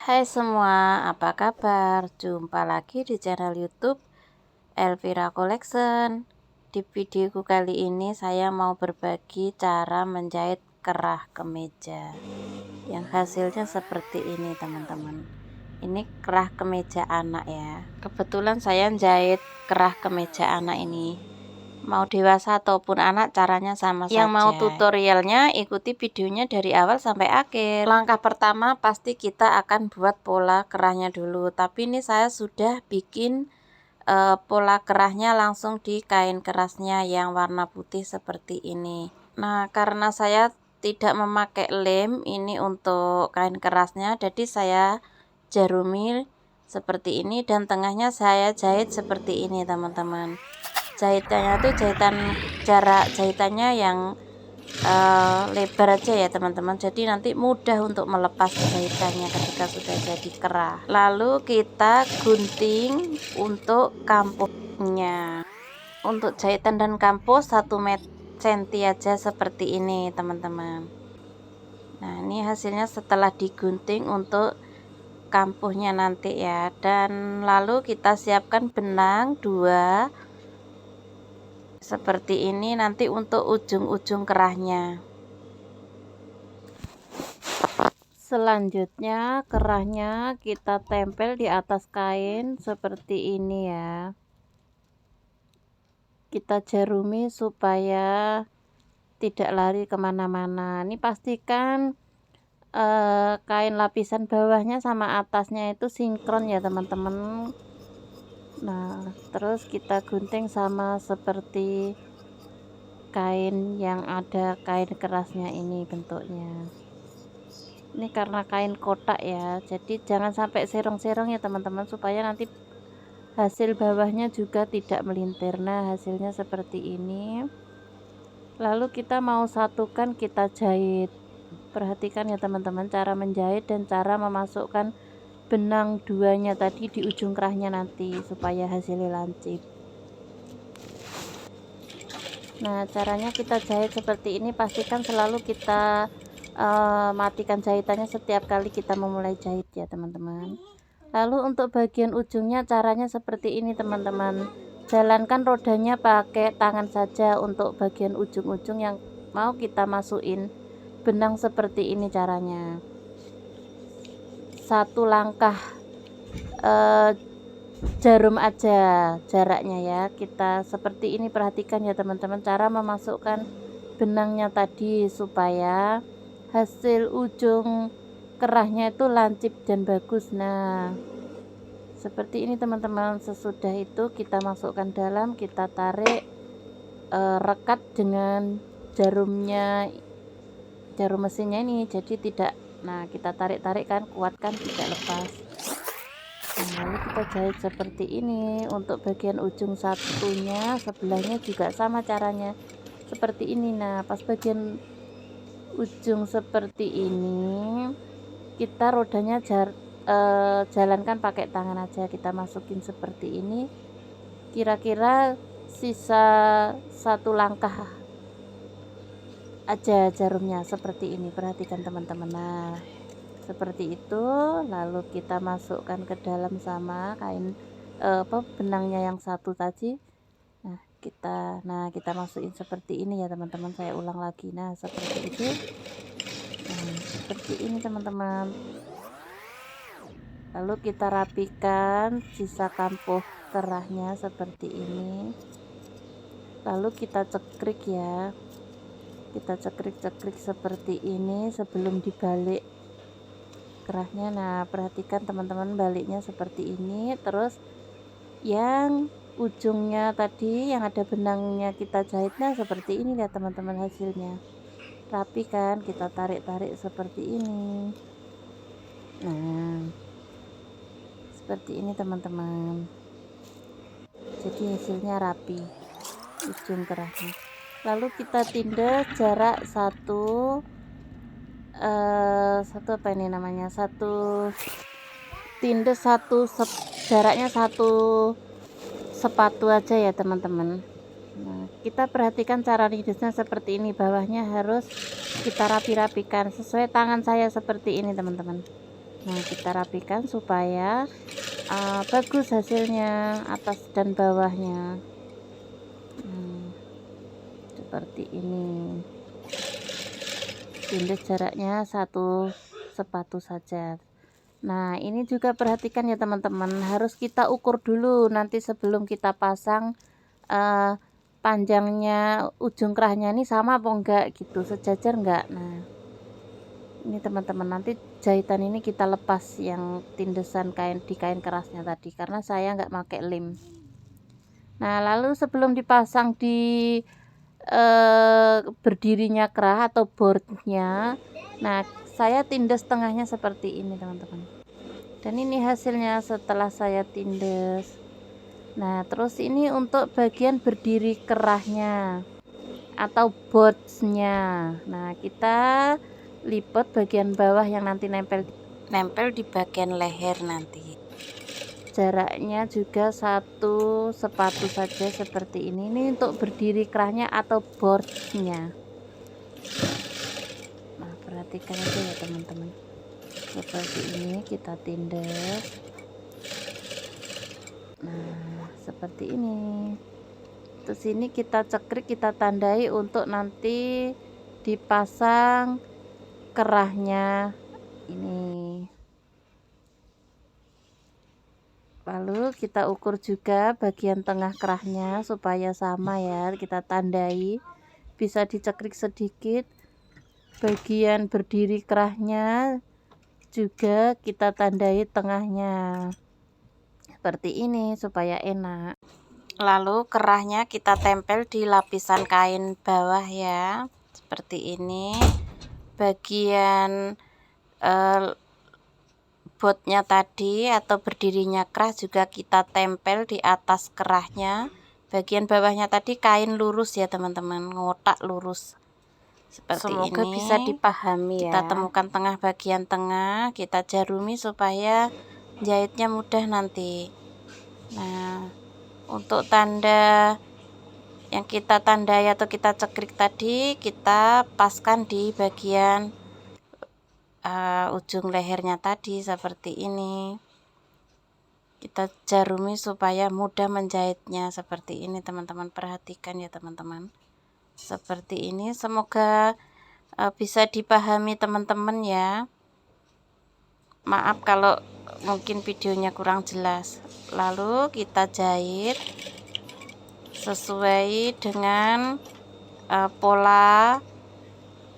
Hai semua, apa kabar? Jumpa lagi di channel YouTube Elvira Collection. Di videoku kali ini saya mau berbagi cara menjahit kerah kemeja yang hasilnya seperti ini teman-teman. Ini kerah kemeja anak ya. Kebetulan saya jahit kerah kemeja anak ini, mau dewasa ataupun anak caranya sama saja. Yang mau tutorialnya ikuti videonya dari awal sampai akhir. Langkah pertama pasti kita akan buat pola kerahnya dulu, tapi ini saya sudah bikin pola kerahnya langsung di kain kerasnya yang warna putih seperti ini. Nah, karena saya tidak memakai lem ini untuk kain kerasnya, jadi saya jarumi seperti ini dan tengahnya saya jahit seperti ini teman-teman. Jahitannya tuh jarak jahitannya yang lebar aja ya teman-teman, jadi nanti mudah untuk melepas jahitannya ketika sudah jadi kerah. Lalu kita gunting untuk kampuhnya. Untuk jahitan dan kampuh 1 cm aja seperti ini teman-teman. Nah, ini hasilnya setelah digunting untuk kampuhnya nanti ya. Dan lalu kita siapkan benang 2 seperti ini nanti untuk ujung-ujung kerahnya. Selanjutnya kerahnya kita tempel di atas kain seperti ini ya. Kita jarumi supaya tidak lari kemana-mana. Ini pastikan kain lapisan bawahnya sama atasnya itu sinkron ya teman-teman. Nah, terus kita gunting sama seperti kain yang ada kain kerasnya ini bentuknya. Ini karena kain kotak ya, jadi jangan sampai serong-serong ya teman-teman, supaya nanti hasil bawahnya juga tidak melintir. Nah, hasilnya seperti ini. Lalu kita mau satukan, kita jahit. Perhatikan ya teman-teman cara menjahit dan cara memasukkan benang 2-nya tadi di ujung kerahnya nanti supaya hasilnya lancip. Nah, caranya kita jahit seperti ini, pastikan selalu kita matikan jahitannya setiap kali kita memulai jahit ya teman-teman. Lalu untuk bagian ujungnya caranya seperti ini teman-teman, jalankan rodanya pakai tangan saja untuk bagian ujung-ujung yang mau kita masukin benang seperti ini. Caranya 1 langkah jarum aja jaraknya ya, kita seperti ini. Perhatikan ya teman-teman cara memasukkan benangnya tadi supaya hasil ujung kerahnya itu lancip dan bagus. Nah, seperti ini teman-teman. Sesudah itu kita masukkan dalam, kita tarik rekat dengan jarumnya, jarum mesinnya ini, jadi tidak, nah kita tarik-tarik kan, kuatkan tidak lepas. Nah, lalu kita jahit seperti ini. Untuk bagian ujung satunya sebelahnya juga sama caranya seperti ini. Nah, pas bagian ujung seperti ini kita rodanya jalankan pakai tangan aja, kita masukin seperti ini, kira-kira sisa 1 langkah aja jarumnya seperti ini. Perhatikan teman-teman. Nah, seperti itu. Lalu kita masukkan ke dalam sama kain benangnya yang satu tadi. Nah, kita masukin seperti ini ya teman-teman. Saya ulang lagi. Nah, seperti itu. Nah, seperti ini teman-teman. Lalu kita rapikan sisa kampuh kerahnya seperti ini. Lalu kita cekrik ya. Kita cekrik-cekrik seperti ini sebelum dibalik kerahnya. Nah, perhatikan teman-teman, baliknya seperti ini. Terus yang ujungnya tadi yang ada benangnya kita jahitnya seperti ini ya teman-teman. Hasilnya rapi kan, kita tarik-tarik seperti ini. Nah, seperti ini teman-teman, jadi hasilnya rapi ujung kerahnya. Lalu kita tindas jarak satu apa ini namanya, jaraknya 1 sepatu aja ya teman-teman. Nah, kita perhatikan cara nidesnya seperti ini, bawahnya harus kita rapi-rapikan sesuai tangan saya seperti ini teman-teman. Nah, kita rapikan supaya bagus hasilnya atas dan bawahnya. Seperti ini. Tindas jaraknya 1 sepatu saja. Nah, ini juga perhatikan ya teman-teman, harus kita ukur dulu nanti sebelum kita pasang panjangnya ujung kerahnya ini sama apa enggak gitu, sejajar enggak. Nah, ini teman-teman, nanti jahitan ini kita lepas yang tindesan di kain kerasnya tadi karena saya enggak pakai lem. Nah, lalu sebelum dipasang di berdirinya kerah atau boardnya, nah saya tindes tengahnya seperti ini teman-teman, dan ini hasilnya setelah saya tindes. Nah, terus ini untuk bagian berdiri kerahnya atau boardnya. Nah, kita lipat bagian bawah yang nanti nempel di bagian leher nanti. Jaraknya juga 1 sepatu saja seperti ini. Ini untuk berdiri kerahnya atau boardnya. Nah, perhatikan aja ya teman-teman, seperti ini kita tindas. Nah, seperti ini. Terus ini kita cekrik, kita tandai untuk nanti dipasang kerahnya ini. Lalu kita ukur juga bagian tengah kerahnya supaya sama ya, kita tandai, bisa dicekrik sedikit. Bagian berdiri kerahnya juga kita tandai tengahnya seperti ini supaya enak. Lalu kerahnya kita tempel di lapisan kain bawah ya, seperti ini. Bagian botnya tadi atau berdirinya kerah juga kita tempel di atas kerahnya. Bagian bawahnya tadi kain lurus ya teman-teman, ngotak lurus seperti ini. Semoga bisa dipahami ya. Kita temukan tengah, bagian tengah kita jarumi supaya jahitnya mudah nanti. Nah, untuk tanda yang kita tandai atau kita cekrik tadi, kita paskan di bagian ujung lehernya tadi seperti ini. Kita jarumi supaya mudah menjahitnya seperti ini teman-teman, perhatikan ya teman-teman, seperti ini. Semoga bisa dipahami teman-teman ya. Maaf kalau mungkin videonya kurang jelas. Lalu kita jahit sesuai dengan pola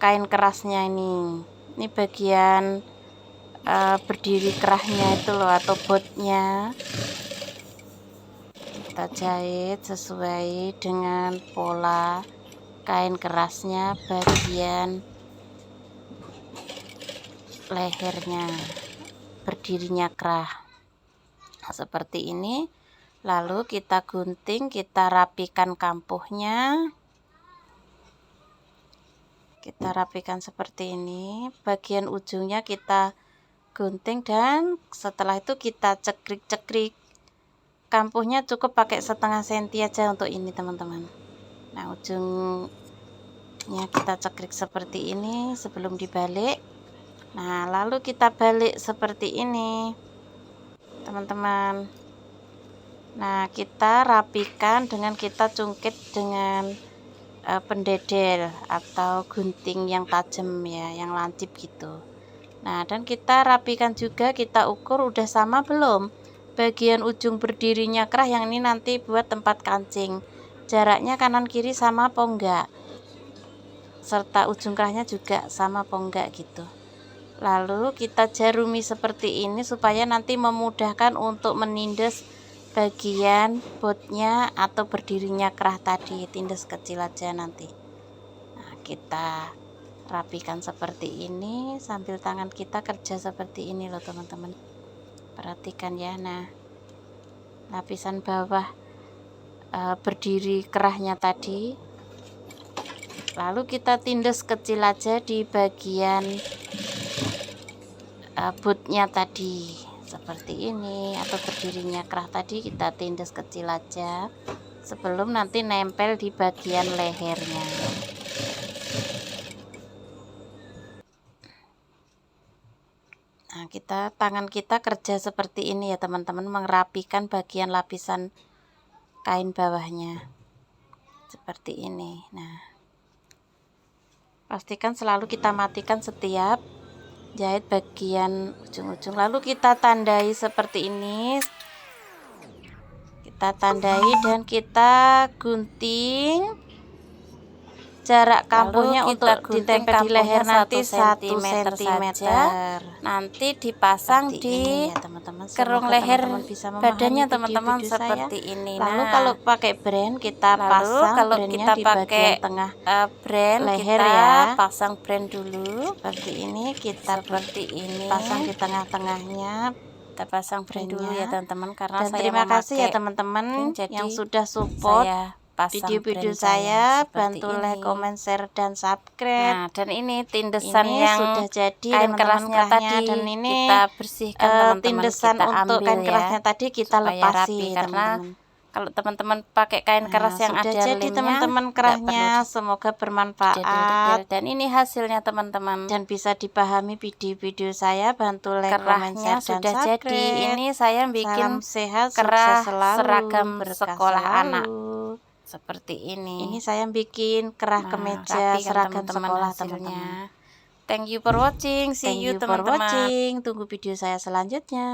kain kerasnya ini. Ini bagian berdiri kerahnya itu loh, atau botnya. Kita jahit sesuai dengan pola kain kerasnya bagian lehernya, berdirinya kerah seperti ini. Lalu kita gunting, kita rapikan kampuhnya, kita rapikan seperti ini. Bagian ujungnya kita gunting dan setelah itu kita cekrik-cekrik. Kampuhnya cukup pakai 1/2 senti aja untuk ini teman-teman. Nah, ujungnya kita cekrik seperti ini sebelum dibalik. Nah, lalu kita balik seperti ini teman-teman. Nah, kita rapikan dengan kita cungkit dengan pendedel atau gunting yang tajam ya, yang lancip gitu. Nah, dan kita rapikan juga, kita ukur udah sama belum bagian ujung berdirinya kerah yang ini nanti buat tempat kancing, jaraknya kanan kiri sama apa enggak, serta ujung kerahnya juga sama apa enggak gitu. Lalu kita jarumi seperti ini supaya nanti memudahkan untuk menindas bagian botnya atau berdirinya kerah tadi, tindas kecil aja nanti. Nah, kita rapikan seperti ini sambil tangan kita kerja seperti ini loh teman-teman, perhatikan ya. Nah, lapisan bawah berdiri kerahnya tadi, lalu kita tindas kecil aja di bagian botnya tadi seperti ini, atau berdirinya kerah tadi kita tindas kecil aja sebelum nanti nempel di bagian lehernya. Nah, Nah, tangan kita kerja seperti ini ya teman-teman, merapikan bagian lapisan kain bawahnya. Seperti ini. Nah, pastikan selalu kita matikan setiap jahit bagian ujung-ujung. Lalu kita tandai seperti ini. Kita tandai dan kita gunting. Jarak kampuhnya untuk ditempel di leher nanti 1 cm saja. Nanti dipasang di ya, teman-teman. kerung leher badannya teman-teman seperti ini. Lalu kalau pakai brand kita pasang brandnya di bagian tengah brand leher kita ya. Pasang brand dulu Seperti ini, kita pasang di tengah-tengahnya. Kita pasang brand dulu ya teman-teman, karena Dan saya terima kasih ya teman-teman yang sudah support video-video saya. Bantu like, comment, share, dan subscribe. Nah, dan ini tindesan ini yang sudah jadi kain kerasnya tadi, dan ini kita bersihkan teman-teman. Tindesan kita untuk ambil kain kerasnya tadi kita lepasi karena teman-teman. Kalau teman-teman pakai kain keras yang sudah ada jadi teman-teman kerahnya, semoga bermanfaat. Dan ini hasilnya teman-teman. Dan bisa dipahami video-video saya. Bantu like, comment, share, dan sudah subscribe. Jadi ini saya bikin sehat, kerah selalu, seragam sekolah selalu. anak. Seperti ini. Ini saya bikin kerah kemeja seragam sekolah teman-teman. Thank you for watching. See you teman-teman. Tunggu video saya selanjutnya.